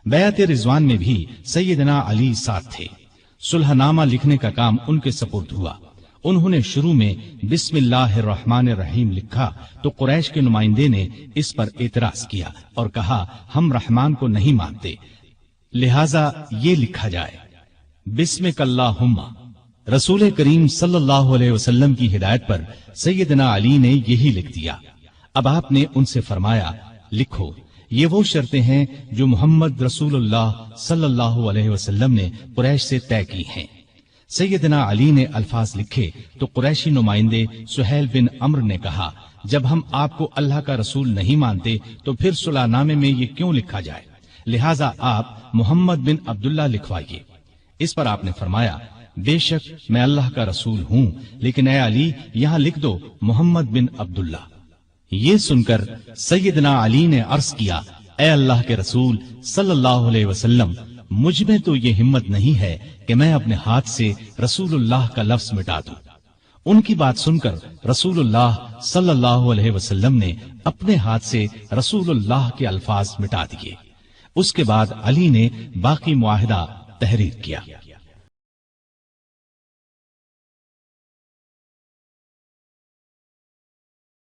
बैत रिजवान में भी सैयदना अली साथ थे। सुलहनामा लिखने का काम उनके सपुर्द हुआ। उन्होंने शुरू में बिस्मिल्लाहिर्रहमानिर्रहीम लिखा तो कुरैश के नुमाइंदे ने इस पर एतराज किया और कहा, हम रहमान को नहीं मानते, लिहाजा ये लिखा जाए बिस्मिकल्लाहुम्मा। रसूल करीम सल्लल्लाहु अलैहि वसल्लम की हिदायत पर सैयदना अली ने यही लिख दिया। अब आपने उनसे फरमाया, लिखो, ये वो शर्तें हैं जो मोहम्मद रसूलुल्लाह सल्लल्लाहु अलैहि वसल्लम ने कुरैश से तय की हैं। सैयदना अली ने अल्फाज लिखे तो कुरैशी नुमाइंदे सुहैल बिन अम्र ने कहा, जब हम आपको अल्लाह का रसूल नहीं मानते तो फिर सुलहनामे में ये क्यों लिखा जाए, लिहाजा आप मोहम्मद बिन अब्दुल्ला लिखवाइए। इस पर आपने फरमाया, बेशक मैं अल्लाह का रसूल हूं, लेकिन ए अली यहां लिख दो मोहम्मद बिन अब्दुल्ला। ये सुनकर सैयदना अली ने अर्ज किया, ए अल्लाह के रसूल सल्लल्लाहु अलैहि वसल्लम, मुझ में तो ये हिम्मत नहीं है कि मैं अपने हाथ से रसूलुल्लाह का लफ्ज मिटा दूं। उनकी बात सुनकर रसूलुल्लाह सल्लल्लाहु अलैहि वसल्लम ने अपने हाथ से रसूलुल्लाह के अल्फाज मिटा दिए। उसके बाद अली ने बाकी मुआहिदा तहरीर किया।